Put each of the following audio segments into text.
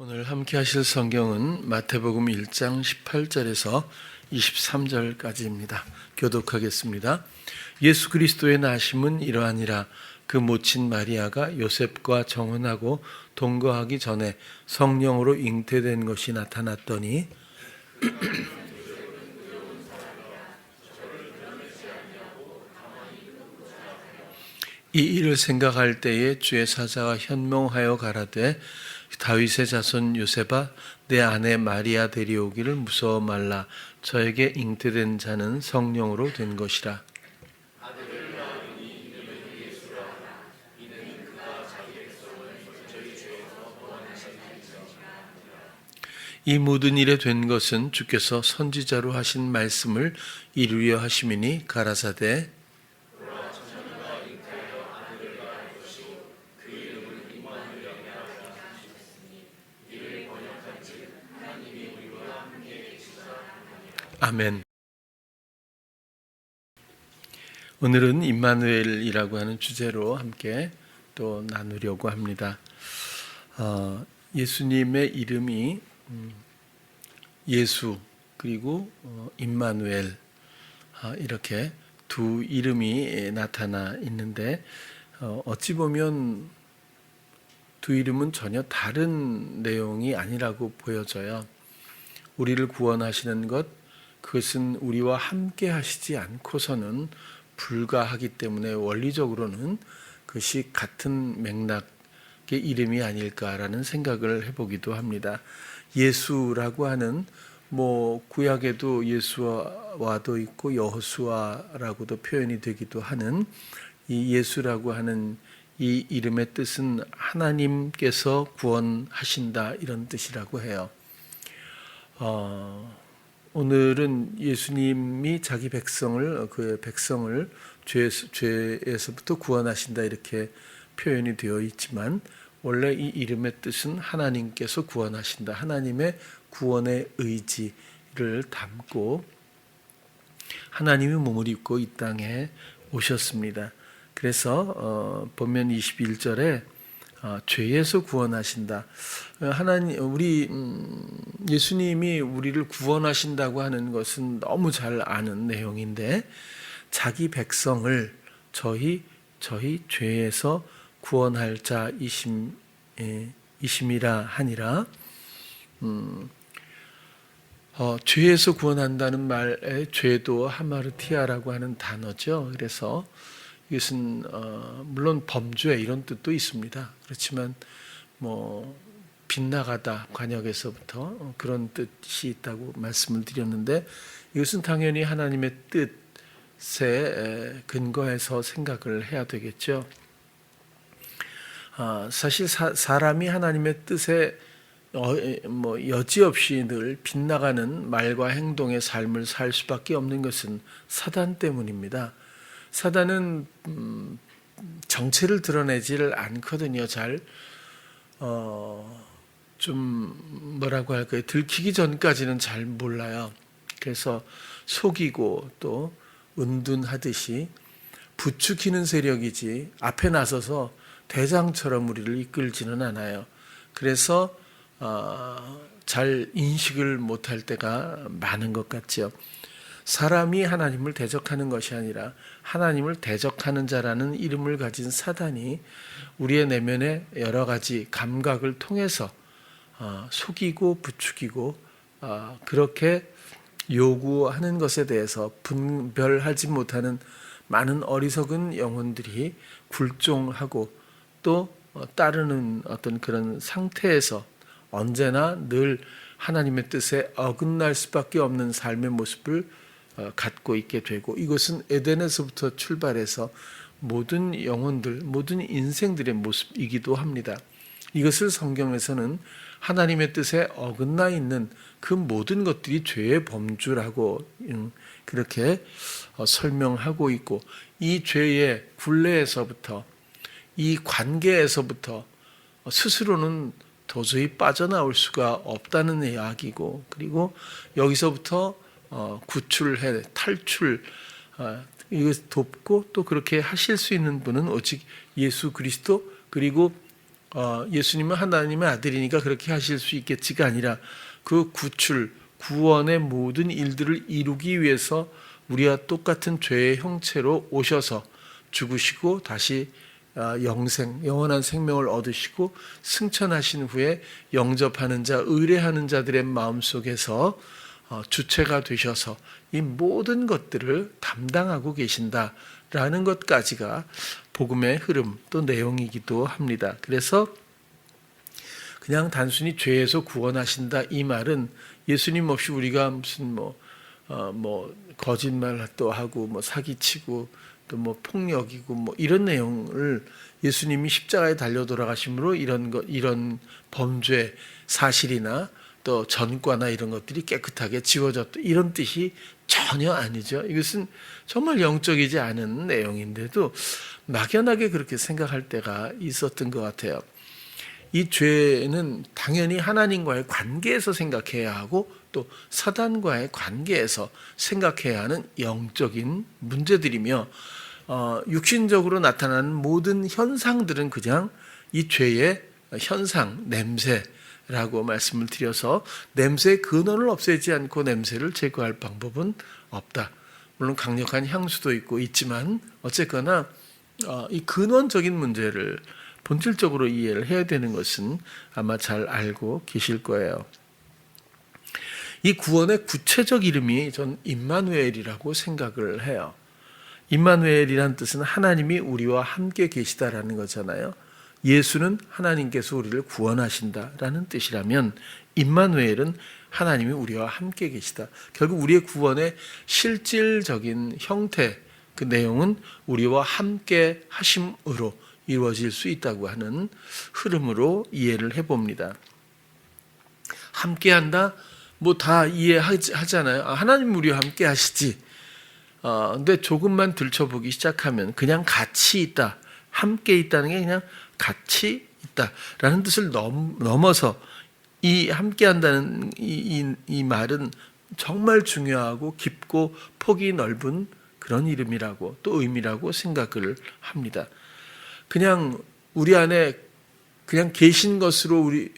오늘 함께 하실 성경은 마태복음 1장 18절에서 23절까지입니다. 교독하겠습니다. 예수 그리스도의 나심은 이러하니라. 그 모친 마리아가 요셉과 정혼하고 동거하기 전에 성령으로 잉태된 것이 나타났더니 이 일을 생각할 때에 주의 사자가 현명하여 가라되 다윗의 자손 요셉아 내 아내 마리아 데려오기를 무서워 말라. 저에게 잉태된 자는 성령으로 된 것이라. 이 모든 일에 된 것은 주께서 선지자로 하신 말씀을 이루려 하심이니 가라사대 아멘. 오늘은 임마누엘이라고 하는 주제로 함께 또 나누려고 합니다. 예수님의 이름이 예수 그리고 임마누엘 이렇게 두 이름이 나타나 있는데 어찌 보면 두 이름은 전혀 다른 내용이 아니라고 보여져요. 우리를 구원하시는 것, 그것은 우리와 함께 하시지 않고서는 불가하기 때문에 원리적으로는 그것이 같은 맥락의 이름이 아닐까라는 생각을 해보기도 합니다. 예수라고 하는 구약에도 예수와도 있고 여호수아라고도 표현이 되기도 하는 이 예수라고 하는 이 이름의 뜻은 하나님께서 구원하신다 이런 뜻이라고 해요. 오늘은 예수님이 자기 백성을 그의 백성을 죄에서부터 구원하신다 이렇게 표현이 되어 있지만 원래 이 이름의 뜻은 하나님께서 구원하신다. 하나님의 구원의 의지를 담고 하나님이 몸을 입고 이 땅에 오셨습니다. 그래서 본면 21절에 죄에서 구원하신다. 예수님이 우리를 구원하신다고 하는 것은 너무 잘 아는 내용인데 자기 백성을 저희 죄에서 구원할 자이심이라 하니라. 죄에서 구원한다는 말에 죄도 하마르티아라고 하는 단어죠. 그래서 이것은 물론 범죄 이런 뜻도 있습니다. 그렇지만 빗나가다 관역에서부터 그런 뜻이 있다고 말씀을 드렸는데 이것은 당연히 하나님의 뜻에 근거해서 생각을 해야 되겠죠. 사실 사람이 하나님의 뜻에 여지없이 늘 빗나가는 말과 행동의 삶을 살 수밖에 없는 것은 사단 때문입니다. 사단은 정체를 드러내지를 않거든요. 들키기 전까지는 잘 몰라요. 그래서 속이고 또 은둔하듯이 부추기는 세력이지 앞에 나서서 대장처럼 우리를 이끌지는 않아요. 그래서 잘 인식을 못할 때가 많은 것 같죠. 사람이 하나님을 대적하는 것이 아니라 하나님을 대적하는 자라는 이름을 가진 사단이 우리의 내면의 여러 가지 감각을 통해서 속이고 부추기고 그렇게 요구하는 것에 대해서 분별하지 못하는 많은 어리석은 영혼들이 굴종하고 또 따르는 어떤 그런 상태에서 언제나 늘 하나님의 뜻에 어긋날 수밖에 없는 삶의 모습을 갖고 있게 되고 이것은 에덴에서부터 출발해서 모든 영혼들, 모든 인생들의 모습이기도 합니다. 이것을 성경에서는 하나님의 뜻에 어긋나 있는 그 모든 것들이 죄의 범주라고 그렇게 설명하고 있고 이 죄의 굴레에서부터 이 관계에서부터 스스로는 도저히 빠져나올 수가 없다는 이야기고 그리고 여기서부터 탈출 이것 돕고 또 그렇게 하실 수 있는 분은 오직 예수 그리스도 그리고 예수님은 하나님의 아들이니까 그렇게 하실 수 있겠지가 아니라 그 구원의 모든 일들을 이루기 위해서 우리와 똑같은 죄의 형체로 오셔서 죽으시고 다시 영원한 생명을 얻으시고 승천하신 후에 영접하는 자, 의뢰하는 자들의 마음속에서 주체가 되셔서 이 모든 것들을 담당하고 계신다라는 것까지가 복음의 흐름 또 내용이기도 합니다. 그래서 그냥 단순히 죄에서 구원하신다 이 말은 예수님 없이 우리가 무슨 거짓말 또 하고 사기치고 또 폭력이고 이런 내용을 예수님이 십자가에 달려 돌아가심으로 이런 범죄 사실이나 또 전과나 이런 것들이 깨끗하게 지워졌다 이런 뜻이 전혀 아니죠. 이것은 정말 영적이지 않은 내용인데도 막연하게 그렇게 생각할 때가 있었던 것 같아요. 이 죄는 당연히 하나님과의 관계에서 생각해야 하고 또 사단과의 관계에서 생각해야 하는 영적인 문제들이며 육신적으로 나타나는 모든 현상들은 그냥 이 죄의 현상, 냄새라고 말씀을 드려서 냄새의 근원을 없애지 않고 냄새를 제거할 방법은 없다. 물론 강력한 향수도 있지만 어쨌거나 이 근원적인 문제를 본질적으로 이해를 해야 되는 것은 아마 잘 알고 계실 거예요. 이 구원의 구체적 이름이 전 임마누엘이라고 생각을 해요. 임마누엘이란 뜻은 하나님이 우리와 함께 계시다라는 거잖아요. 예수는 하나님께서 우리를 구원하신다라는 뜻이라면 임마누엘은 하나님이 우리와 함께 계시다. 결국 우리의 구원의 실질적인 형태, 그 내용은 우리와 함께 하심으로 이루어질 수 있다고 하는 흐름으로 이해를 해봅니다. 함께한다? 다 이해하잖아요. 하나님 우리와 함께 하시지. 근데 조금만 들춰보기 시작하면 그냥 같이 있다, 함께 있다는 게 그냥 같이 있다라는 뜻을 넘어서 이 함께한다는 이 말은 정말 중요하고 깊고 폭이 넓은 그런 이름이라고 또 의미라고 생각을 합니다. 그냥 우리 안에 그냥 계신 것으로 우리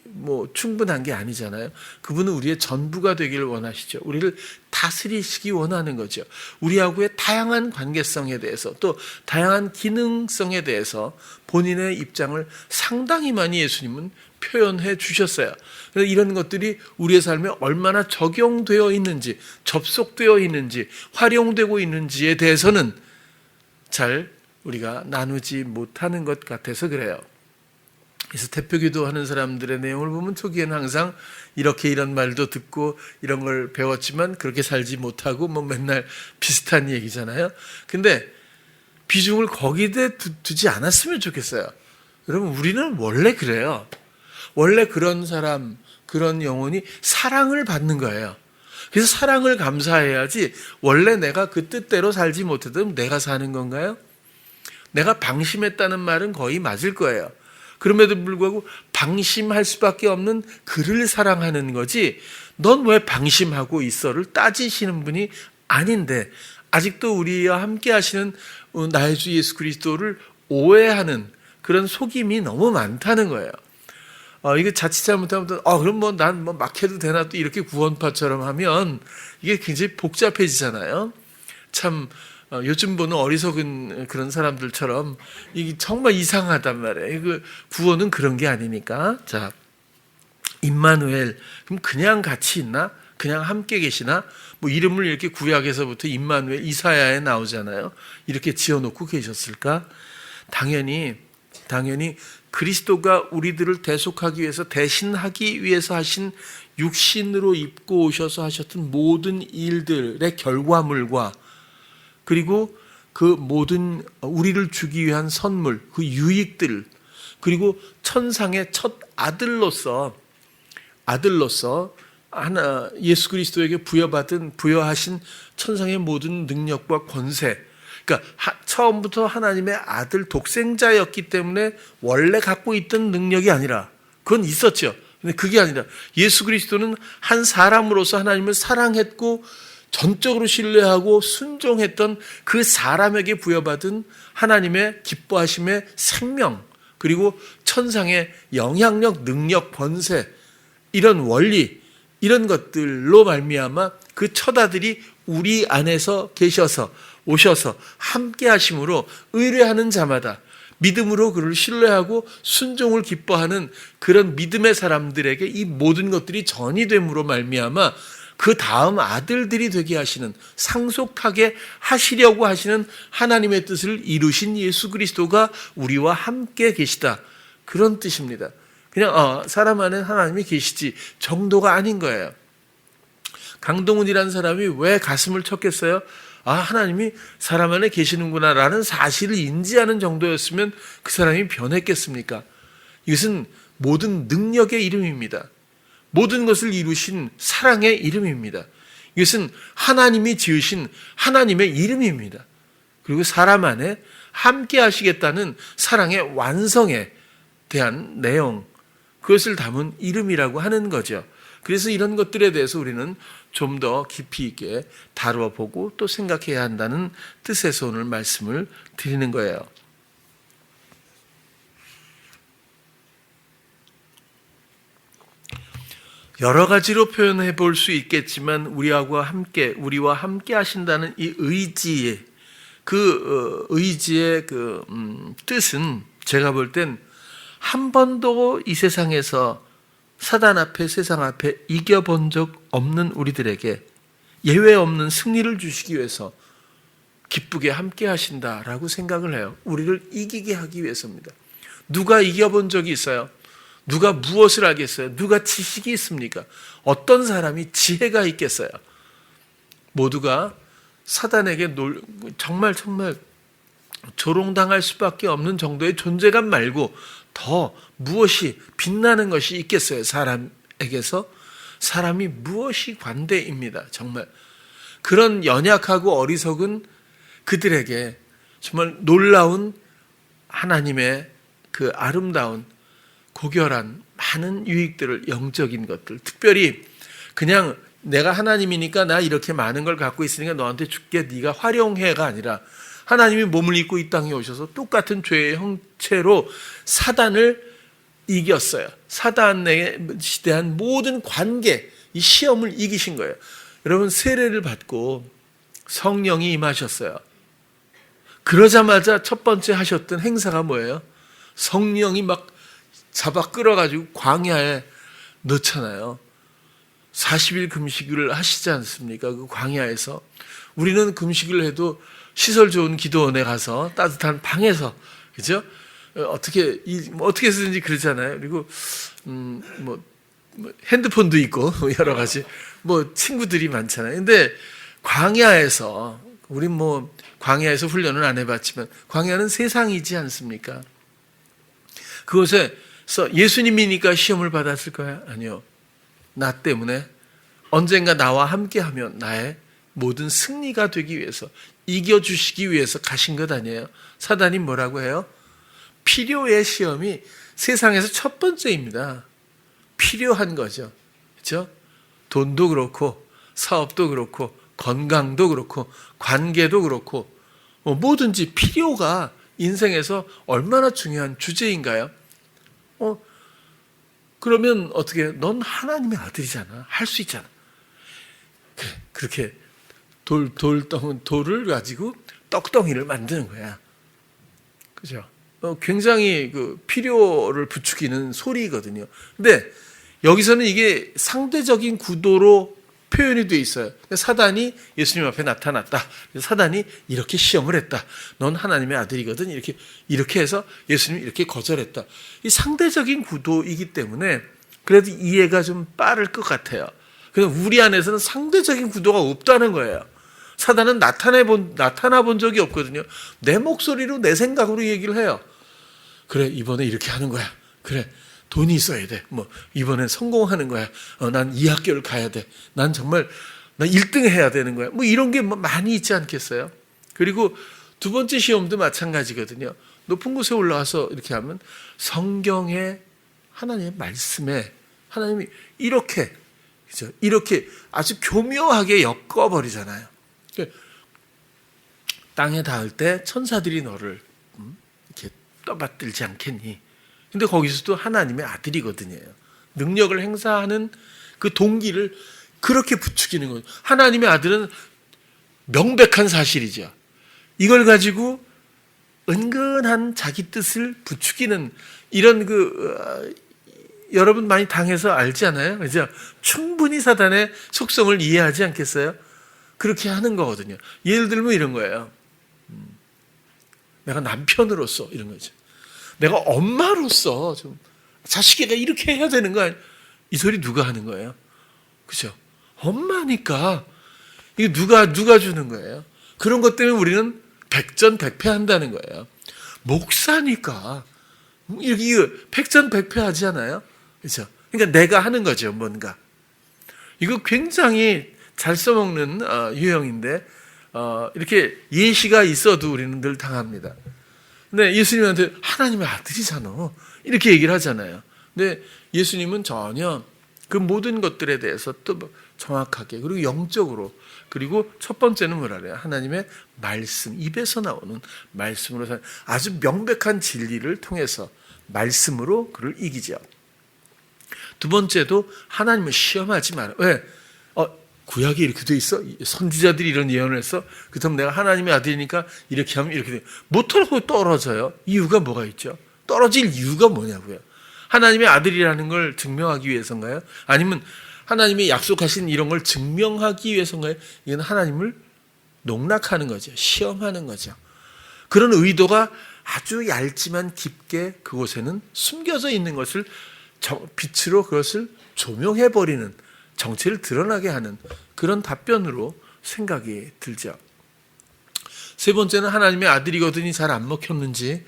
충분한 게 아니잖아요. 그분은 우리의 전부가 되기를 원하시죠. 우리를 다스리시기 원하는 거죠. 우리하고의 다양한 관계성에 대해서 또 다양한 기능성에 대해서 본인의 입장을 상당히 많이 예수님은 표현해 주셨어요. 그래서 이런 것들이 우리의 삶에 얼마나 적용되어 있는지, 접속되어 있는지, 활용되고 있는지에 대해서는 잘 우리가 나누지 못하는 것 같아서 그래요. 그래서 대표기도 하는 사람들의 내용을 보면 초기에는 항상 이런 말도 듣고 이런 걸 배웠지만 그렇게 살지 못하고 맨날 비슷한 얘기잖아요. 근데 비중을 거기에 두지 않았으면 좋겠어요. 여러분, 우리는 원래 그래요. 원래 그런 사람, 그런 영혼이 사랑을 받는 거예요. 그래서 사랑을 감사해야지 원래 내가 그 뜻대로 살지 못해도 내가 사는 건가요? 내가 방심했다는 말은 거의 맞을 거예요. 그럼에도 불구하고 방심할 수밖에 없는 그를 사랑하는 거지 넌 왜 방심하고 있어를 따지시는 분이 아닌데 아직도 우리와 함께 하시는 나의 주 예수 그리스도를 오해하는 그런 속임이 너무 많다는 거예요. 이거 자칫 잘못하면 그럼 난 막 해도 되나 또 이렇게 구원파처럼 하면 이게 굉장히 복잡해지잖아요. 참 요즘 보는 어리석은 그런 사람들처럼 이게 정말 이상하단 말이에요. 구원은 그런 게 아니니까. 자, 임마누엘, 그럼 그냥 같이 있나? 그냥 함께 계시나? 이름을 이렇게 구약에서부터 임마누엘, 이사야에 나오잖아요. 이렇게 지어놓고 계셨을까? 당연히 그리스도가 우리들을 대속하기 위해서 대신하기 위해서 하신 육신으로 입고 오셔서 하셨던 모든 일들의 결과물과 그리고 그 모든 우리를 주기 위한 선물, 그 유익들, 그리고 천상의 첫 아들로서 예수 그리스도에게 부여하신 천상의 모든 능력과 권세, 그러니까 처음부터 하나님의 아들 독생자였기 때문에 원래 갖고 있던 능력이 아니라 그건 있었죠. 근데 그게 아니라 예수 그리스도는 한 사람으로서 하나님을 사랑했고 전적으로 신뢰하고 순종했던 그 사람에게 부여받은 하나님의 기뻐하심의 생명, 그리고 천상의 영향력, 능력, 번세, 이런 원리, 이런 것들로 말미암아 그 처다들이 우리 안에서 계셔서 오셔서 함께 하심으로 의뢰하는 자마다 믿음으로 그를 신뢰하고 순종을 기뻐하는 그런 믿음의 사람들에게 이 모든 것들이 전이 됨으로 말미암아 그 다음 아들들이 되게 하시는, 상속하게 하시려고 하시는 하나님의 뜻을 이루신 예수 그리스도가 우리와 함께 계시다, 그런 뜻입니다. 그냥 사람 안에 하나님이 계시지 정도가 아닌 거예요. 강동훈이라는 사람이 왜 가슴을 쳤겠어요? 하나님이 사람 안에 계시는구나 라는 사실을 인지하는 정도였으면 그 사람이 변했겠습니까? 이것은 모든 능력의 이름입니다. 모든 것을 이루신 사랑의 이름입니다. 이것은 하나님이 지으신 하나님의 이름입니다. 그리고 사람 안에 함께 하시겠다는 사랑의 완성에 대한 내용, 그것을 담은 이름이라고 하는 거죠. 그래서 이런 것들에 대해서 우리는 좀 더 깊이 있게 다루어 보고 또 생각해야 한다는 뜻에서 오늘 말씀을 드리는 거예요. 여러 가지로 표현해 볼 수 있겠지만 우리와 함께 하신다는 이 의지의 뜻은 제가 볼 땐 한 번도 이 세상에서 사단 앞에, 세상 앞에 이겨본 적 없는 우리들에게 예외 없는 승리를 주시기 위해서 기쁘게 함께 하신다라고 생각을 해요. 우리를 이기게 하기 위해서입니다. 누가 이겨본 적이 있어요? 누가 무엇을 알겠어요? 누가 지식이 있습니까? 어떤 사람이 지혜가 있겠어요? 모두가 사단에게 정말 조롱당할 수밖에 없는 정도의 존재감 말고 더 무엇이 빛나는 것이 있겠어요? 사람에게서 사람이 무엇이 관대입니다. 정말 그런 연약하고 어리석은 그들에게 정말 놀라운 하나님의 그 아름다운 고결한 많은 유익들을, 영적인 것들, 특별히 그냥 내가 하나님이니까 나 이렇게 많은 걸 갖고 있으니까 너한테 줄게, 네가 활용해가 아니라 하나님이 몸을 입고 이 땅에 오셔서 똑같은 죄의 형체로 사단을 이겼어요. 사단에 대한 모든 관계, 이 시험을 이기신 거예요. 여러분, 세례를 받고 성령이 임하셨어요. 그러자마자 첫 번째 하셨던 행사가 뭐예요? 성령이 막 잡아 끌어가지고 광야에 넣잖아요. 40일 금식을 하시지 않습니까? 그 광야에서. 우리는 금식을 해도 시설 좋은 기도원에 가서 따뜻한 방에서, 그죠? 어떻게 쓰든지 그러잖아요. 그리고 뭐 핸드폰도 있고 여러 가지 친구들이 많잖아요. 근데 광야에서, 우린 광야에서 훈련을 안 해봤지만 광야는 세상이지 않습니까? 그곳에서 예수님이니까 시험을 받았을 거야? 아니요. 나 때문에 언젠가 나와 함께하면 나의 모든 승리가 되기 위해서, 이겨주시기 위해서 가신 것 아니에요? 사단이 뭐라고 해요? 필요의 시험이 세상에서 첫 번째입니다. 필요한 거죠. 그렇죠? 돈도 그렇고 사업도 그렇고 건강도 그렇고 관계도 그렇고 뭐든지 필요가 인생에서 얼마나 중요한 주제인가요? 그러면 어떻게, 넌 하나님의 아들이잖아. 할 수 있잖아. 그렇게 돌을 가지고 떡덩이를 만드는 거야. 그죠? 굉장히 필요를 부추기는 소리거든요. 근데 여기서는 이게 상대적인 구도로 표현이 돼 있어요. 사단이 예수님 앞에 나타났다. 사단이 이렇게 시험을 했다. 넌 하나님의 아들이거든. 이렇게 해서 예수님이 이렇게 거절했다. 이 상대적인 구도이기 때문에 그래도 이해가 좀 빠를 것 같아요. 그래서 우리 안에서는 상대적인 구도가 없다는 거예요. 사단은 나타나 본 적이 없거든요. 내 목소리로, 내 생각으로 얘기를 해요. 그래, 이번에 이렇게 하는 거야. 그래, 돈이 있어야 돼. 이번엔 성공하는 거야. 난 이 학교를 가야 돼. 난 1등 해야 되는 거야. 이런 게 많이 있지 않겠어요? 그리고 두 번째 시험도 마찬가지거든요. 높은 곳에 올라와서 이렇게 하면 성경의 하나님의 말씀에 하나님이 이렇게, 그죠? 이렇게 아주 교묘하게 엮어버리잖아요. 땅에 닿을 때 천사들이 너를 이렇게 떠받들지 않겠니? 근데 거기서도 하나님의 아들이거든요. 능력을 행사하는 그 동기를 그렇게 부추기는 거예요. 하나님의 아들은 명백한 사실이죠. 이걸 가지고 은근한 자기 뜻을 부추기는 이런 여러분 많이 당해서 알지 않아요? 그죠? 충분히 사단의 속성을 이해하지 않겠어요? 그렇게 하는 거거든요. 예를 들면 이런 거예요. 내가 남편으로서 이런 거죠. 내가 엄마로서 좀 자식에게 이렇게 해야 되는 거 아니야? 이 소리 누가 하는 거예요? 그죠? 엄마니까 이게 누가 주는 거예요? 그런 것 때문에 우리는 백전백패한다는 거예요. 목사니까 이렇게 백전백패하지 않아요? 그렇죠? 그러니까 내가 하는 거죠, 뭔가. 이거 굉장히 잘 써먹는 유형인데 이렇게 예시가 있어도 우리는 늘 당합니다. 근데 예수님한테 하나님의 아들이잖아 이렇게 얘기를 하잖아요. 근데 예수님은 전혀 그 모든 것들에 대해서 또 정확하게 그리고 영적으로 그리고 첫 번째는 뭐라 그래요? 하나님의 말씀, 입에서 나오는 말씀으로 아주 명백한 진리를 통해서 말씀으로 그를 이기죠. 두 번째도 하나님을 시험하지 마라. 왜? 구약이 이렇게 돼 있어? 선지자들이 이런 예언을 했어? 그렇다면 내가 하나님의 아들이니까 이렇게 하면 이렇게 돼. 못하고 떨어져요. 이유가 뭐가 있죠? 떨어질 이유가 뭐냐고요? 하나님의 아들이라는 걸 증명하기 위해서인가요? 아니면 하나님이 약속하신 이런 걸 증명하기 위해서인가요? 이건 하나님을 농락하는 거죠. 시험하는 거죠. 그런 의도가 아주 얇지만 깊게 그곳에는 숨겨져 있는 것을 빛으로 그것을 조명해버리는 정체를 드러나게 하는 그런 답변으로 생각이 들죠. 세 번째는 하나님의 아들이거든이 잘 안 먹혔는지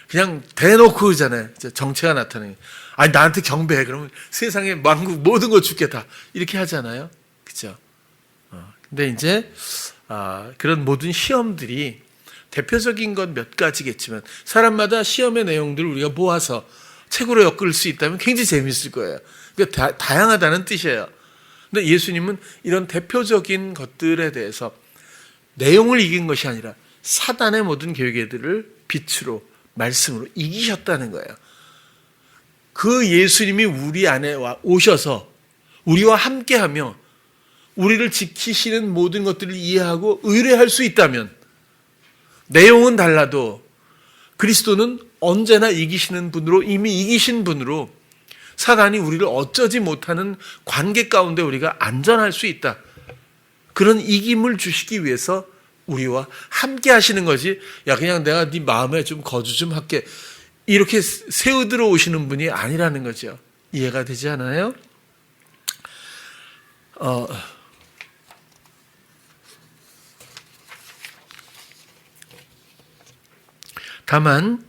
그냥 대놓고 그러잖아요. 정체가 나타나요. 아니 나한테 경배해. 그러면 세상의 만국 모든 거 줄게 다 이렇게 하잖아요. 그렇죠? 근데 이제 그런 모든 시험들이 대표적인 건 몇 가지겠지만 사람마다 시험의 내용들을 우리가 모아서 책으로 엮을 수 있다면 굉장히 재미있을 거예요. 그러니까 다양하다는 뜻이에요. 근데 예수님은 이런 대표적인 것들에 대해서 내용을 이긴 것이 아니라 사단의 모든 계획들을 빛으로 말씀으로 이기셨다는 거예요. 그 예수님이 우리 안에 오셔서 우리와 함께하며 우리를 지키시는 모든 것들을 이해하고 의뢰할 수 있다면 내용은 달라도 그리스도는 언제나 이기시는 분으로 이미 이기신 분으로 사단이 우리를 어쩌지 못하는 관계 가운데 우리가 안전할 수 있다. 그런 이김을 주시기 위해서 우리와 함께 하시는 거지. 야 그냥 내가 네 마음에 좀 거주 좀 할게. 이렇게 세우들어 오시는 분이 아니라는 거죠. 이해가 되지 않아요? 다만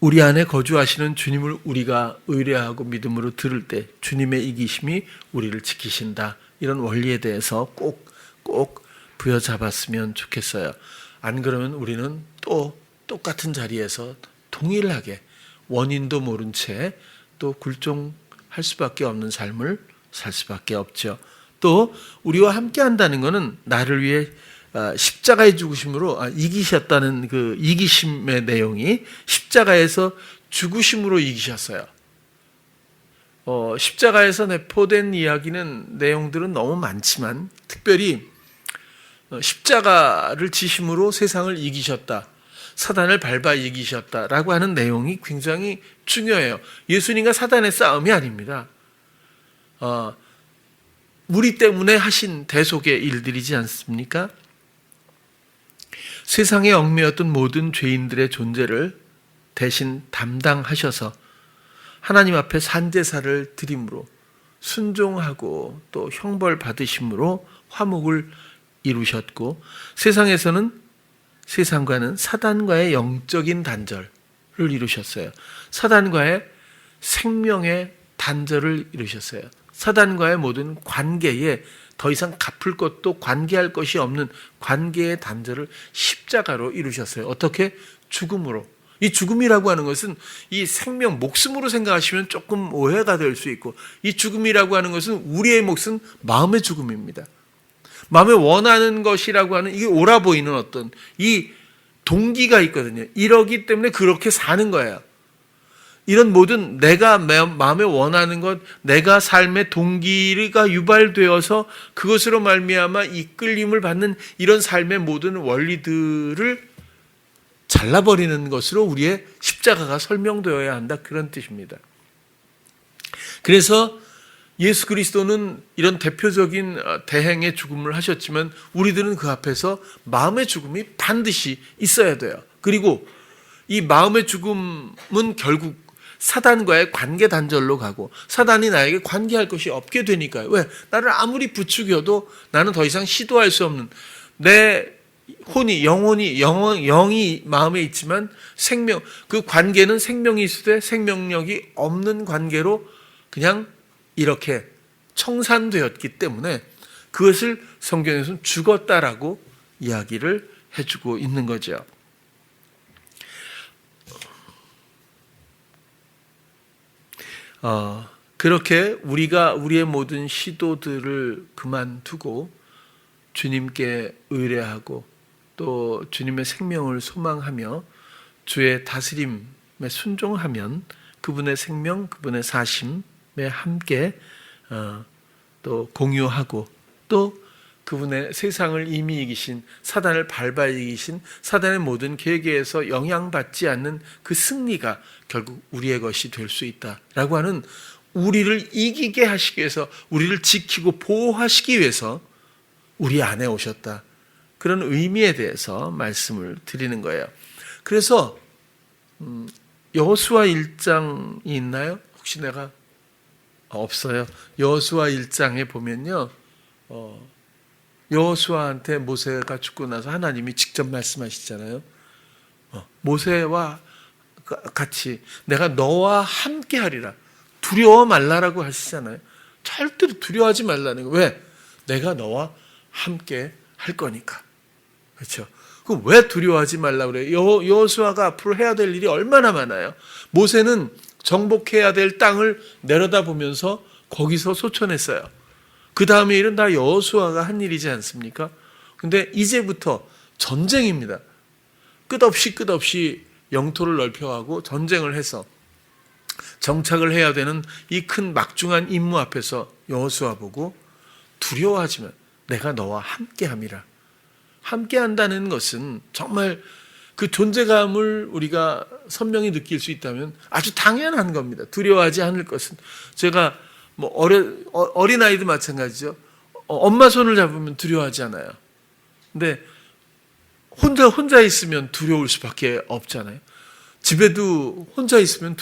우리 안에 거주하시는 주님을 우리가 의뢰하고 믿음으로 들을 때 주님의 이기심이 우리를 지키신다. 이런 원리에 대해서 꼭 부여잡았으면 좋겠어요. 안 그러면 우리는 또 똑같은 자리에서 동일하게 원인도 모른 채 또 굴종할 수밖에 없는 삶을 살 수밖에 없죠. 또 우리와 함께 한다는 것은 나를 위해 십자가의 죽으심으로 이기셨다는 그 이기심의 내용이 십자가에서 죽으심으로 이기셨어요. 십자가에서 내포된 이야기는 내용들은 너무 많지만 특별히 십자가를 지심으로 세상을 이기셨다. 사단을 밟아 이기셨다라고 하는 내용이 굉장히 중요해요. 예수님과 사단의 싸움이 아닙니다. 우리 때문에 하신 대속의 일들이지 않습니까? 세상에 얽매였던 모든 죄인들의 존재를 대신 담당하셔서 하나님 앞에 산제사를 드림으로 순종하고 또 형벌 받으심으로 화목을 이루셨고 세상에서는 세상과는 사단과의 영적인 단절을 이루셨어요. 사단과의 생명의 단절을 이루셨어요. 사단과의 모든 관계에 더 이상 갚을 것도 관계할 것이 없는 관계의 단절을 십자가로 이루셨어요. 어떻게? 죽음으로. 이 죽음이라고 하는 것은 이 생명, 목숨으로 생각하시면 조금 오해가 될 수 있고 이 죽음이라고 하는 것은 우리의 몫은 마음의 죽음입니다. 마음에 원하는 것이라고 하는 이게 옳아 보이는 어떤 이 동기가 있거든요. 이러기 때문에 그렇게 사는 거예요. 이런 모든 내가 마음에 원하는 것, 내가 삶의 동기가 유발되어서 그것으로 말미암아 이끌림을 받는 이런 삶의 모든 원리들을 잘라버리는 것으로 우리의 십자가가 설명되어야 한다, 그런 뜻입니다. 그래서 예수 그리스도는 이런 대표적인 대행의 죽음을 하셨지만 우리들은 그 앞에서 마음의 죽음이 반드시 있어야 돼요. 그리고 이 마음의 죽음은 결국 사단과의 관계 단절로 가고 사단이 나에게 관계할 것이 없게 되니까요. 왜? 나를 아무리 부추겨도 나는 더 이상 시도할 수 없는, 내 영이 마음에 있지만 생명, 그 관계는 생명이 있을 때 생명력이 없는 관계로 그냥 이렇게 청산되었기 때문에 그것을 성경에서는 죽었다라고 이야기를 해주고 있는 거죠. 그렇게 우리가 우리의 모든 시도들을 그만두고 주님께 의뢰하고 또 주님의 생명을 소망하며 주의 다스림에 순종하면 그분의 생명, 그분의 사심에 함께 또 공유하고 또 그분의 세상을 이미 이기신, 사단을 밟아 이기신, 사단의 모든 계계에서 영향받지 않는 그 승리가 결국 우리의 것이 될 수 있다라고 하는, 우리를 이기게 하시기 위해서, 우리를 지키고 보호하시기 위해서 우리 안에 오셨다, 그런 의미에 대해서 말씀을 드리는 거예요. 그래서 여호수아 1장이 있나요? 혹시 내가 없어요. 여호수아 1장에 보면요, 여호수아한테 모세가 죽고 나서 하나님이 직접 말씀하시잖아요. 모세와 같이 내가 너와 함께 하리라, 두려워 말라라고 하시잖아요. 절대로 두려워하지 말라는 거. 왜? 내가 너와 함께 할 거니까. 그렇죠? 그럼 왜 두려워하지 말라고 그래요? 여호수아가 앞으로 해야 될 일이 얼마나 많아요. 모세는 정복해야 될 땅을 내려다보면서 거기서 소천했어요. 그 다음에 일은 다 여호수아가 한 일이지 않습니까? 근데 이제부터 전쟁입니다. 끝없이 영토를 넓혀가고 전쟁을 해서 정착을 해야 되는 이 큰 막중한 임무 앞에서 여호수아 보고 두려워하지만 내가 너와 함께함이라. 함께한다는 것은 정말 그 존재감을 우리가 선명히 느낄 수 있다면 아주 당연한 겁니다. 두려워하지 않을 것은. 제가 뭐 어린아이도 마찬가지죠. 엄마 손을 잡으면 두려워하지 않아요. 근데 혼자 있으면 두려울 수밖에 없잖아요. 집에도 혼자 있으면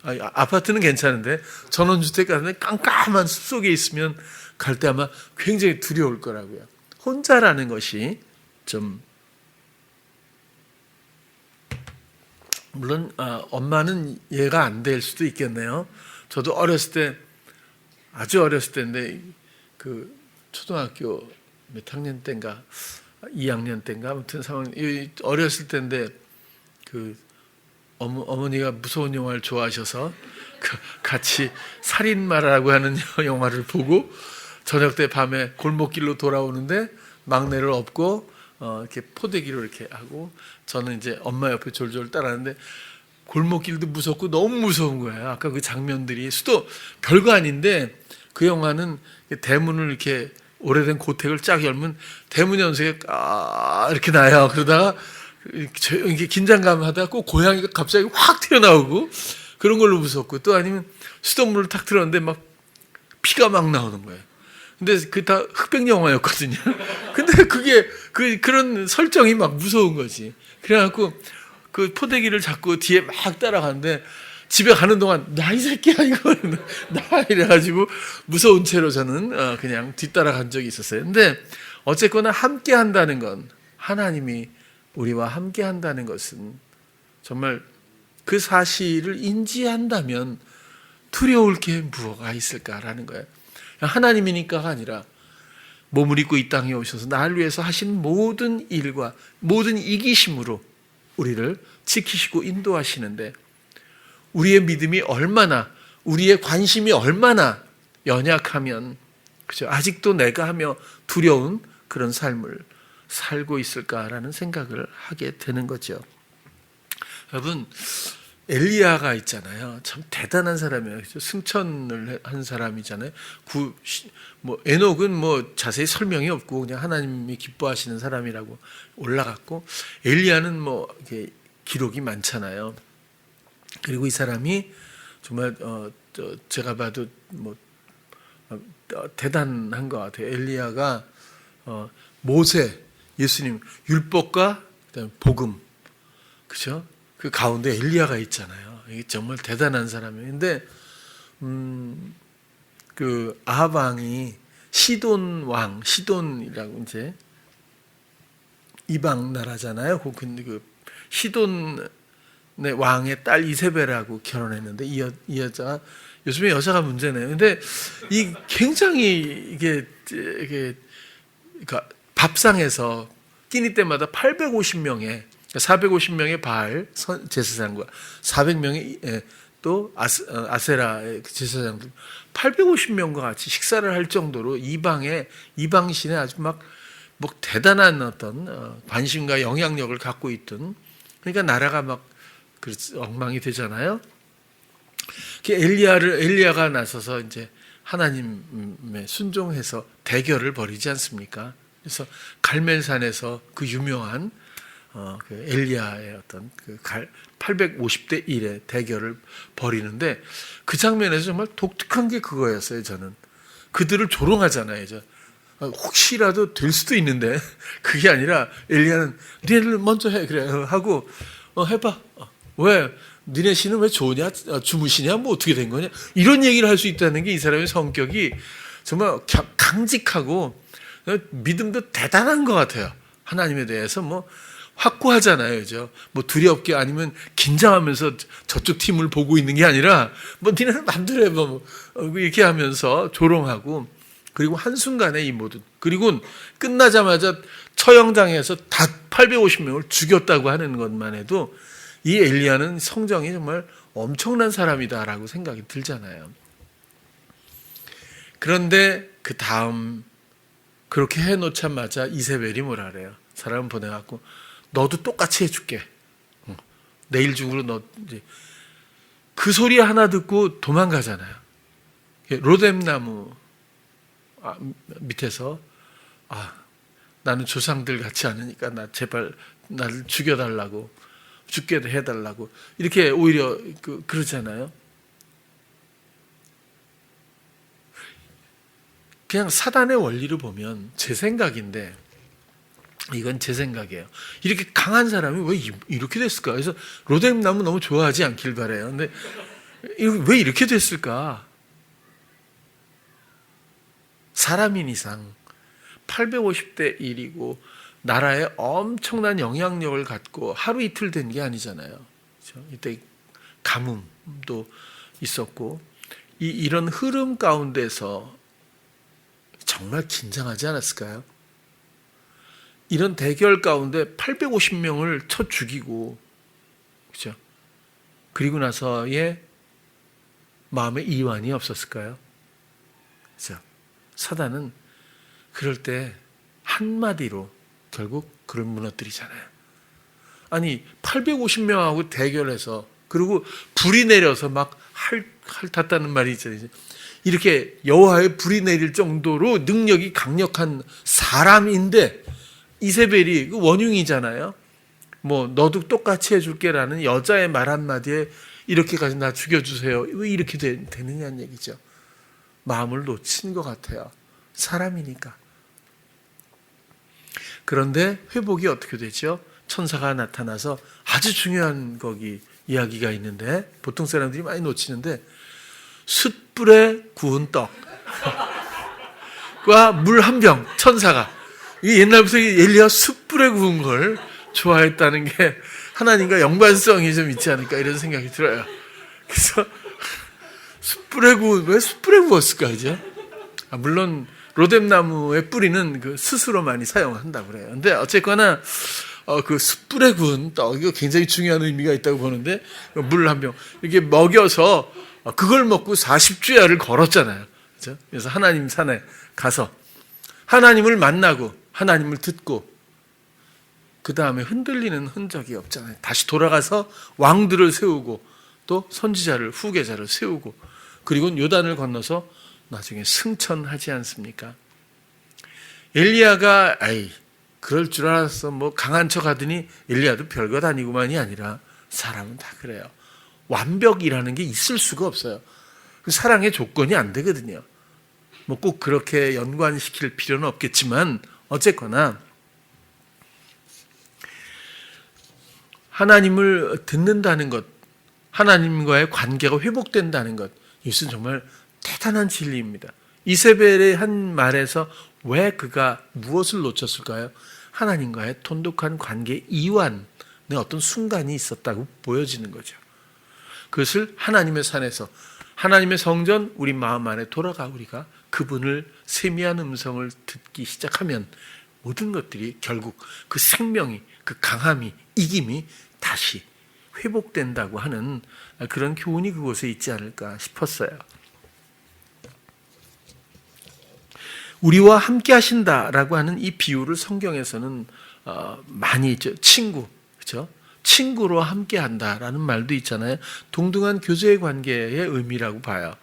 아파트는 괜찮은데 전원주택 가는데 깜깜한 숲속에 있으면 갈 때 아마 굉장히 두려울 거라고요. 혼자라는 것이 좀, 물론 엄마는 이해가 안 될 수도 있겠네요. 저도 아주 어렸을 때인데 그 초등학교 몇 학년 때인가 2학년 때인가 아무튼 어렸을 때인데 그 어머니가 무서운 영화를 좋아하셔서 같이 살인마라고 하는 영화를 보고 저녁 때 밤에 골목길로 돌아오는데 막내를 업고 이렇게 포대기로 이렇게 하고 저는 이제 엄마 옆에 졸졸 따라하는데 골목길도 무섭고 너무 무서운 거예요. 아까 그 장면들이 별거 아닌데 그 영화는 대문을 이렇게 오래된 고택을 쫙 열면 대문 연석에 이렇게 나요. 그러다가 이렇게 긴장감 하다가 꼭 고양이가 갑자기 확 튀어나오고 그런 걸로 무섭고, 또 아니면 수돗물을 탁 틀었는데 막 피가 막 나오는 거예요. 근데 그 다 흑백 영화였거든요. 근데 그런 설정이 막 무서운 거지. 그래갖고 그 포대기를 잡고 뒤에 막 따라가는데 집에 가는 동안 나 이 새끼야 이거 나 이래가지고 무서운 채로 저는 그냥 뒤따라간 적이 있었어요. 근데 어쨌거나 함께 한다는 건, 하나님이 우리와 함께 한다는 것은 정말 그 사실을 인지한다면 두려울 게 무엇가 있을까라는 거예요. 하나님이니까가 아니라 몸을 입고 이 땅에 오셔서 나를 위해서 하신 모든 일과 모든 이기심으로 우리를 지키시고 인도하시는데, 우리의 믿음이 얼마나, 우리의 관심이 얼마나 연약하면, 그죠? 아직도 내가 하며 두려운 그런 삶을 살고 있을까라는 생각을 하게 되는 거죠. 여러분, 엘리야가 있잖아요. 참 대단한 사람이에요. 승천을 한 사람이잖아요. 에녹은 뭐 자세히 설명이 없고 그냥 하나님이 기뻐하시는 사람이라고 올라갔고, 엘리야는 뭐 이렇게 기록이 많잖아요. 그리고 이 사람이 정말 제가 봐도 뭐 대단한 것 같아요. 엘리야가 모세, 예수님 율법과 그다음에 복음, 그렇죠? 그 가운데 엘리야가 있잖아요. 이게 정말 대단한 사람이에요. 근데 그 아합 왕이 시돈 왕, 시돈이라고 이제 이방 나라잖아요. 그 시돈의 왕의 딸 이세벨하고 결혼했는데 이 여자, 요즘에 여자가 문제네요. 근데 이 굉장히 이게 그러니까 밥상에서 끼니 때마다 850명의 450명의 바알 제사장과 400명의 또 아세라 제사장들 850명과 같이 식사를 할 정도로 이방신에 아주 막 대단한 어떤 관심과 영향력을 갖고 있던, 그러니까 나라가 막 엉망이 되잖아요. 엘리야가 나서서 이제 하나님에 순종해서 대결을 벌이지 않습니까? 그래서 갈멜산에서 그 유명한 그 엘리야의 어떤 그 850대 1의 대결을 벌이는데, 그 장면에서 정말 독특한 게 그거였어요. 저는 그들을 조롱하잖아요. 혹시라도 될 수도 있는데 그게 아니라 엘리야는 니네들 먼저 해 그래 하고 해봐. 왜 니네 신은 왜 좋으냐, 주무시냐, 뭐 어떻게 된 거냐, 이런 얘기를 할 수 있다는 게 이 사람의 성격이 정말 강직하고 믿음도 대단한 것 같아요. 하나님에 대해서 뭐 확고하잖아요, 그죠? 뭐 두렵게 아니면 긴장하면서 저쪽 팀을 보고 있는 게 아니라 뭐 니네는 맘대로 해 뭐 이렇게 하면서 조롱하고, 그리고 한순간에 이 모든, 그리고 끝나자마자 처형당해서 다 850명을 죽였다고 하는 것만 해도 이 엘리야는 성정이 정말 엄청난 사람이다라고 생각이 들잖아요. 그런데 그 다음 그렇게 해놓자마자 이세벨이 뭐라 그래요? 사람 보내갖고 너도 똑같이 해줄게. 내일 중으로 너 이제 그 소리 하나 듣고 도망가잖아요. 로뎀나무 밑에서 나는 조상들 같지 않으니까 나 제발 나를 죽여달라고, 죽게 해달라고 이렇게 오히려 그러잖아요. 그냥 사단의 원리를 보면, 제 생각인데 이건 제 생각이에요. 이렇게 강한 사람이 왜 이렇게 됐을까? 그래서 로뎀나무 너무 좋아하지 않길 바래요. 근데 왜 이렇게 됐을까? 사람인 이상 850대 1이고 나라에 엄청난 영향력을 갖고 하루 이틀 된 게 아니잖아요. 그렇죠? 이때 가뭄도 있었고, 이런 흐름 가운데서 정말 긴장하지 않았을까요? 이런 대결 가운데 850명을 쳐 죽이고, 그렇죠? 그리고 나서의 마음에 이완이 없었을까요? 그렇죠? 사단은 그럴 때 한마디로 결국 그를 무너뜨리잖아요. 아니 850명하고 대결해서, 그리고 불이 내려서 막 핥았다는 말이 있잖아요. 이렇게 여호와의 불이 내릴 정도로 능력이 강력한 사람인데, 이세벨이 그 원흉이잖아요. 뭐 너도 똑같이 해줄게라는 여자의 말 한마디에 이렇게까지 나 죽여주세요, 왜 이렇게 되느냐는 얘기죠. 마음을 놓친 것 같아요. 사람이니까. 그런데 회복이 어떻게 되죠? 천사가 나타나서 아주 중요한 거기 이야기가 있는데, 보통 사람들이 많이 놓치는데, 숯불에 구운 떡과 물 한 병, 천사가, 이 옛날부터 엘리야 숯불에 구운 걸 좋아했다는 게 하나님과 연관성이 좀 있지 않을까 이런 생각이 들어요. 그래서 왜 숯불에 구웠을까, 이제? 물론 로뎀나무의 뿌리는 그 스스로 많이 사용한다고 그래요. 근데 어쨌거나 그 숯불에 구운 떡, 이거 굉장히 중요한 의미가 있다고 보는데, 물 한 병 이렇게 먹여서 그걸 먹고 40주야를 걸었잖아요. 그렇죠? 그래서 하나님 산에 가서 하나님을 만나고 하나님을 듣고, 그 다음에 흔들리는 흔적이 없잖아요. 다시 돌아가서 왕들을 세우고 또 선지자를 후계자를 세우고 그리고 요단을 건너서 나중에 승천하지 않습니까? 엘리야가 그럴 줄 알았어 뭐 강한 척 하더니 엘리야도 별것 아니구만이 아니라 사람은 다 그래요. 완벽이라는 게 있을 수가 없어요. 사랑의 조건이 안 되거든요. 뭐 꼭 그렇게 연관시킬 필요는 없겠지만 어쨌거나 하나님을 듣는다는 것, 하나님과의 관계가 회복된다는 것, 이것은 정말 대단한 진리입니다. 이세벨의 한 말에서 왜 그가 무엇을 놓쳤을까요? 하나님과의 돈독한 관계 이완의 어떤 순간이 있었다고 보여지는 거죠. 그것을 하나님의 산에서 하나님의 성전 우리 마음 안에 돌아가 우리가 그분을 세미한 음성을 듣기 시작하면 모든 것들이 결국 그 생명이 그 강함이 이김이 다시 회복된다고 하는 그런 교훈이 그곳에 있지 않을까 싶었어요. 우리와 함께 하신다라고 하는 이 비유를 성경에서는 많이 있죠. 친구, 그렇죠? 친구로 함께 한다라는 말도 있잖아요. 동등한 교제의 관계의 의미라고 봐요.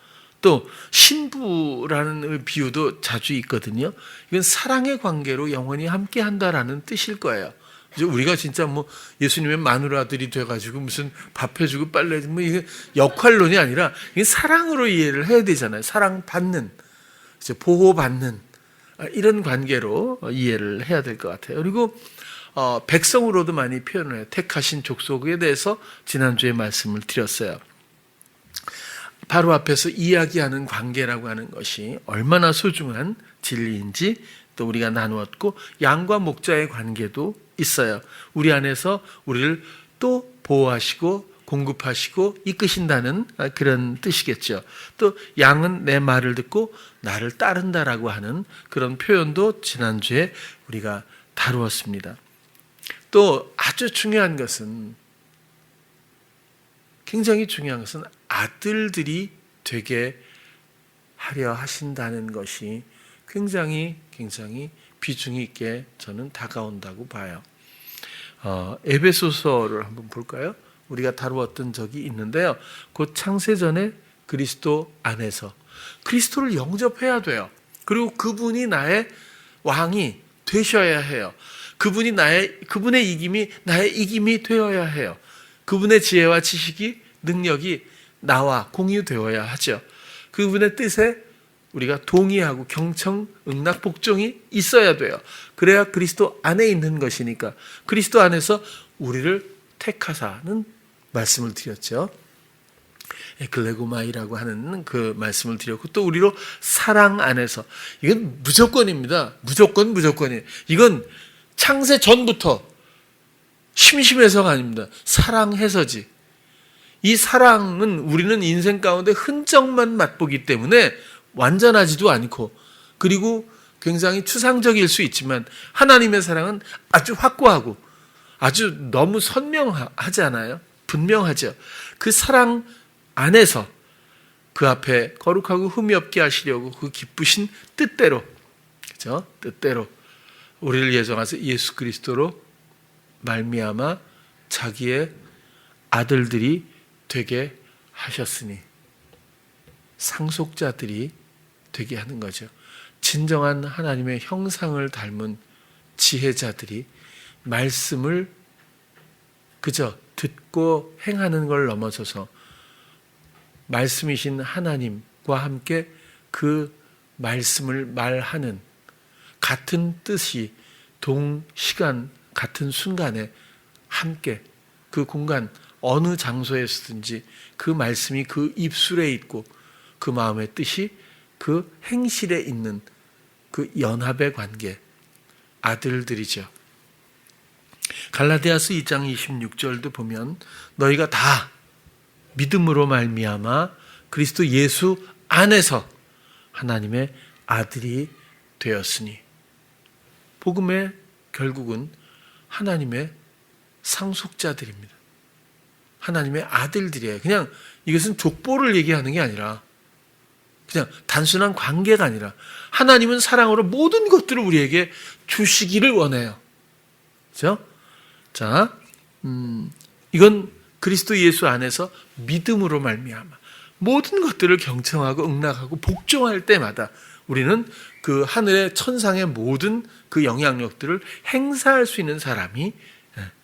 또 신부라는 비유도 자주 있거든요. 이건 사랑의 관계로 영원히 함께 한다라는 뜻일 거예요. 우리가 진짜 뭐 예수님의 마누라들이 돼가지고 무슨 밥 해주고 빨래 해주고 뭐 이게 역할론이 아니라 이게 사랑으로 이해를 해야 되잖아요. 사랑받는, 보호받는 이런 관계로 이해를 해야 될 것 같아요. 그리고 백성으로도 많이 표현을 해요. 택하신 족속에 대해서 지난주에 말씀을 드렸어요. 바로 앞에서 이야기하는 관계라고 하는 것이 얼마나 소중한 진리인지 또 우리가 나누었고 양과 목자의 관계도 있어요. 우리 안에서 우리를 또 보호하시고 공급하시고 이끄신다는 그런 뜻이겠죠. 또 양은 내 말을 듣고 나를 따른다라고 하는 그런 표현도 지난주에 우리가 다루었습니다. 또 아주 중요한 것은 굉장히 중요한 것은 아들들이 되게 하려 하신다는 것이 굉장히 비중이 있게 저는 다가온다고 봐요. 에베소서를 한번 볼까요? 우리가 다루었던 적이 있는데요. 곧 창세전에 그리스도 안에서 그리스도를 영접해야 돼요. 그리고 그분이 나의 왕이 되셔야 해요. 그분의 이김이 나의 이김이 되어야 해요. 그분의 지혜와 지식이 능력이 나와 공유되어야 하죠. 그분의 뜻에 우리가 동의하고 경청, 응낙, 복종이 있어야 돼요. 그래야 그리스도 안에 있는 것이니까 그리스도 안에서 우리를 택하사는 말씀을 드렸죠. 에클레고마이라고 하는 그 말씀을 드렸고 또 우리로 사랑 안에서 이건 무조건입니다. 무조건이에요. 이건 창세 전부터 심심해서가 아닙니다. 사랑해서지. 이 사랑은 우리는 인생 가운데 흔적만 맛보기 때문에 완전하지도 않고 그리고 굉장히 추상적일 수 있지만 하나님의 사랑은 아주 확고하고 아주 너무 선명하지 않아요? 분명하죠. 그 사랑 안에서 그 앞에 거룩하고 흠이 없게 하시려고 그 기쁘신 뜻대로, 그죠? 뜻대로 우리를 예정하셔서 예수 그리스도로 말미암아 자기의 아들들이 되게 하셨으니 상속자들이 되게 하는 거죠. 진정한 하나님의 형상을 닮은 지혜자들이 말씀을 그저 듣고 행하는 걸 넘어서서 말씀이신 하나님과 함께 그 말씀을 말하는 같은 뜻이 동시간 같은 순간에 함께 그 공간 어느 장소에서든지 그 말씀이 그 입술에 있고 그 마음의 뜻이 그 행실에 있는 그 연합의 관계 아들들이죠. 갈라디아서 2장 26절도 보면 너희가 다 믿음으로 말미암아 그리스도 예수 안에서 하나님의 아들이 되었으니 복음의 결국은 하나님의 상속자들입니다. 하나님의 아들들이에요. 그냥 이것은 족보를 얘기하는 게 아니라 그냥 단순한 관계가 아니라 하나님은 사랑으로 모든 것들을 우리에게 주시기를 원해요. 그렇죠? 자, 이건 그리스도 예수 안에서 믿음으로 말미암아 모든 것들을 경청하고 응낙하고 복종할 때마다 우리는 그 하늘의 천상의 모든 그 영향력들을 행사할 수 있는 사람이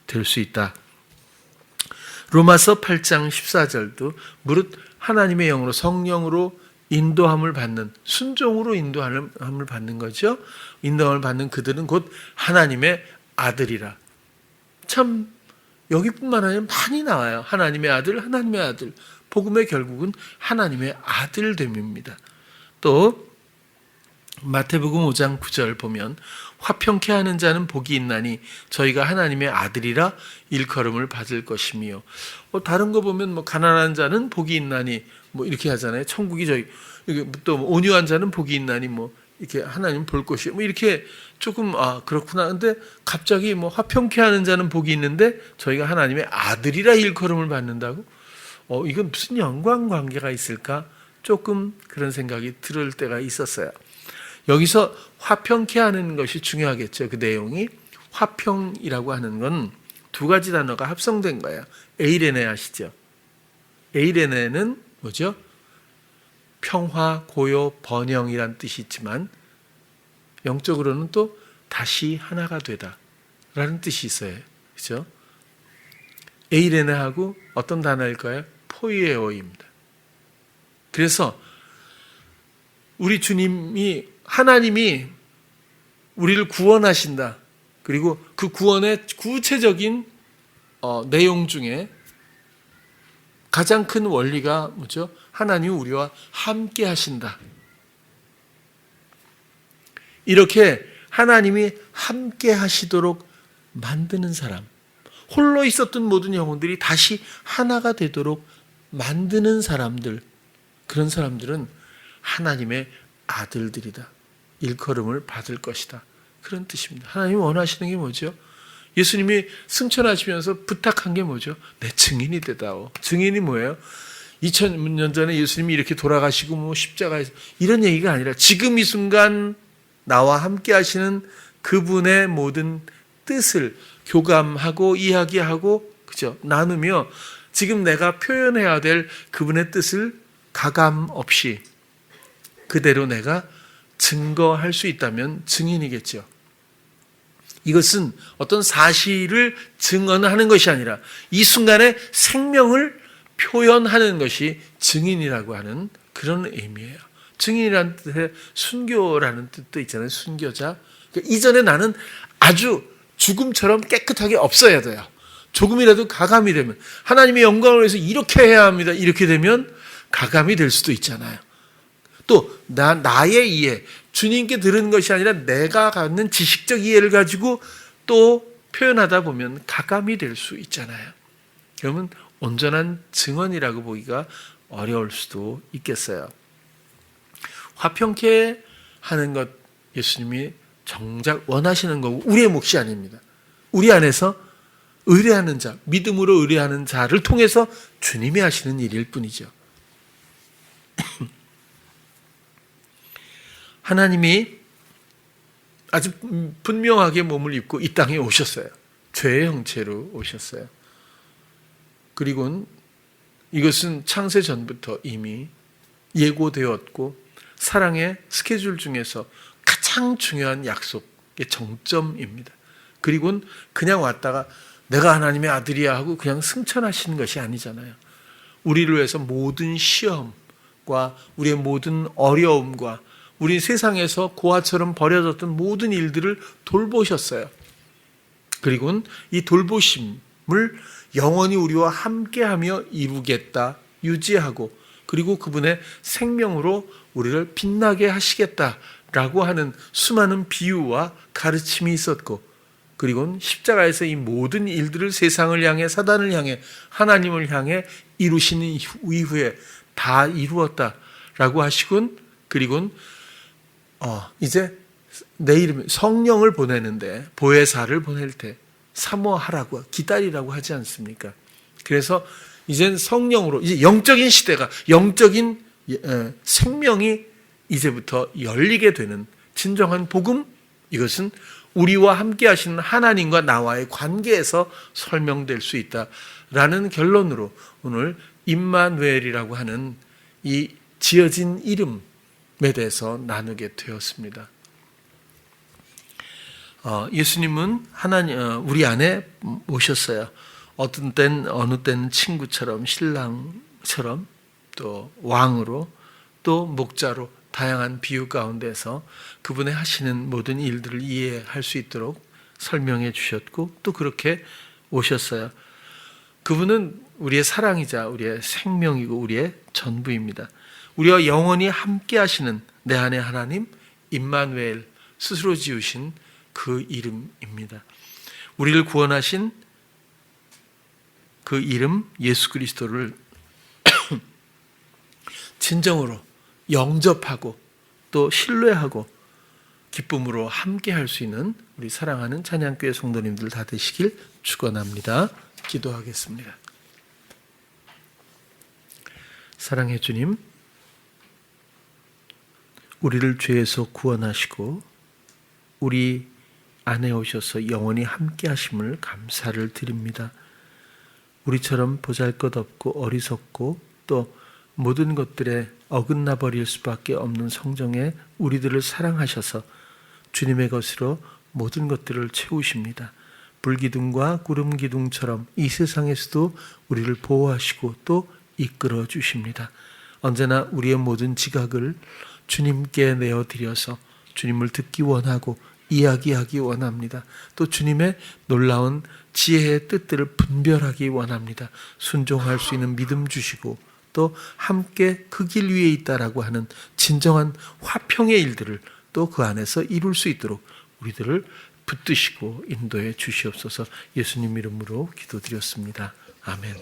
될 수 있다. 로마서 8장 14절도 무릇 하나님의 영으로 성령으로 인도함을 받는, 순종으로 인도함을 받는 거죠. 인도함을 받는 그들은 곧 하나님의 아들이라. 참 여기뿐만 아니라 많이 나와요. 하나님의 아들, 하나님의 아들. 복음의 결국은 하나님의 아들됨입니다. 또 마태복음 5장 9절 보면 화평케 하는 자는 복이 있나니 저희가 하나님의 아들이라 일컬음을 받을 것이며, 다른 거 보면 뭐 가난한 자는 복이 있나니 뭐 이렇게 하잖아요. 천국이 저희, 또 온유한 자는 복이 있나니 뭐 이렇게 하나님 볼 것이 뭐 이렇게 조금 그렇구나. 근데 갑자기 뭐 화평케 하는 자는 복이 있는데 저희가 하나님의 아들이라 일컬음을 받는다고? 이건 무슨 연관 관계가 있을까? 조금 그런 생각이 들을 때가 있었어요. 여기서 화평케 하는 것이 중요하겠죠. 그 내용이 화평이라고 하는 건 두 가지 단어가 합성된 거예요. 에이레네 아시죠? 에이레네는 뭐죠? 평화, 고요, 번영이란 뜻이 있지만 영적으로는 또 다시 하나가 되다라는 뜻이 있어요. 그렇죠? 에이레네하고 어떤 단어일까요? 포이에오입니다. 그래서 우리 주님이, 하나님이 우리를 구원하신다. 그리고 그 구원의 구체적인 내용 중에 가장 큰 원리가 뭐죠? 하나님이 우리와 함께 하신다. 이렇게 하나님이 함께 하시도록 만드는 사람, 홀로 있었던 모든 영혼들이 다시 하나가 되도록 만드는 사람들, 그런 사람들은 하나님의 아들들이다. 일컬음을 받을 것이다. 그런 뜻입니다. 하나님이 원하시는 게 뭐죠? 예수님이 승천하시면서 부탁한 게 뭐죠? 내 증인이 되다오. 증인이 뭐예요? 2000년 전에 예수님이 이렇게 돌아가시고 뭐 십자가에서 이런 얘기가 아니라 지금 이 순간 나와 함께 하시는 그분의 모든 뜻을 교감하고 이야기하고, 그죠? 나누며 지금 내가 표현해야 될 그분의 뜻을 가감 없이 그대로 내가 증거할 수 있다면 증인이겠죠. 이것은 어떤 사실을 증언하는 것이 아니라 이 순간의 생명을 표현하는 것이 증인이라고 하는 그런 의미예요. 증인이라는 뜻에 순교라는 뜻도 있잖아요. 순교자. 그러니까 이전에 나는 아주 죽음처럼 깨끗하게 없어야 돼요. 조금이라도 가감이 되면, 하나님의 영광을 위해서 이렇게 해야 합니다. 이렇게 되면 가감이 될 수도 있잖아요. 또 나의 이해, 주님께 들은 것이 아니라 내가 갖는 지식적 이해를 가지고 또 표현하다 보면 가감이 될 수 있잖아요. 그러면 온전한 증언이라고 보기가 어려울 수도 있겠어요. 화평케 하는 것 예수님이 정작 원하시는 거고 우리의 몫이 아닙니다. 우리 안에서 의뢰하는 자, 믿음으로 의뢰하는 자를 통해서 주님이 하시는 일일 뿐이죠. 하나님이 아주 분명하게 몸을 입고 이 땅에 오셨어요. 죄의 형체로 오셨어요. 그리고 이것은 창세 전부터 이미 예고되었고 사랑의 스케줄 중에서 가장 중요한 약속의 정점입니다. 그리고 그냥 왔다가 내가 하나님의 아들이야 하고 그냥 승천하시는 것이 아니잖아요. 우리를 위해서 모든 시험과 우리의 모든 어려움과 우리 세상에서 고아처럼 버려졌던 모든 일들을 돌보셨어요. 그리고 이 돌보심을 영원히 우리와 함께하며 이루겠다, 유지하고, 그리고 그분의 생명으로 우리를 빛나게 하시겠다라고 하는 수많은 비유와 가르침이 있었고, 그리고 십자가에서 이 모든 일들을 세상을 향해, 사단을 향해, 하나님을 향해 이루시는 이후에 다 이루었다라고 하시곤, 그리고 이제 내일 성령을 보내는데 보혜사를 보낼 때 사모하라고, 기다리라고 하지 않습니까? 그래서 이젠 성령으로, 이제 영적인 시대가, 영적인 생명이 이제부터 열리게 되는 진정한 복음, 이것은 우리와 함께 하시는 하나님과 나와의 관계에서 설명될 수 있다라는 결론으로 오늘 임마누엘이라고 하는 이 지어진 이름에 대해서 나누게 되었습니다. 예수님은 우리 안에 오셨어요. 어느 때는 친구처럼, 신랑처럼, 또 왕으로, 또 목자로 다양한 비유 가운데서 그분의 하시는 모든 일들을 이해할 수 있도록 설명해 주셨고 또 그렇게 오셨어요. 그분은 우리의 사랑이자 우리의 생명이고 우리의 전부입니다. 우리와 영원히 함께 하시는 내 안의 하나님 임마누엘, 스스로 지으신 그 이름입니다. 우리를 구원하신 그 이름 예수 그리스도를 진정으로 영접하고 또 신뢰하고 기쁨으로 함께 할 수 있는 우리 사랑하는 찬양교회 성도님들 다 되시길 축원합니다. 기도하겠습니다. 사랑해 주님, 우리를 죄에서 구원하시고 우리 안에 오셔서 영원히 함께 하심을 감사를 드립니다. 우리처럼 보잘것없고 어리석고 또 모든 것들에 어긋나 버릴 수밖에 없는 성정에 우리들을 사랑하셔서 주님의 것으로 모든 것들을 채우십니다. 불기둥과 구름기둥처럼 이 세상에서도 우리를 보호하시고 또 이끌어 주십니다. 언제나 우리의 모든 지각을 주님께 내어드려서 주님을 듣기 원하고 이야기하기 원합니다. 또 주님의 놀라운 지혜의 뜻들을 분별하기 원합니다. 순종할 수 있는 믿음 주시고 또 함께 그 길 위에 있다라고 하는 진정한 화평의 일들을 또 그 안에서 이룰 수 있도록 우리들을 붙드시고 인도해 주시옵소서. 예수님 이름으로 기도드렸습니다. 아멘.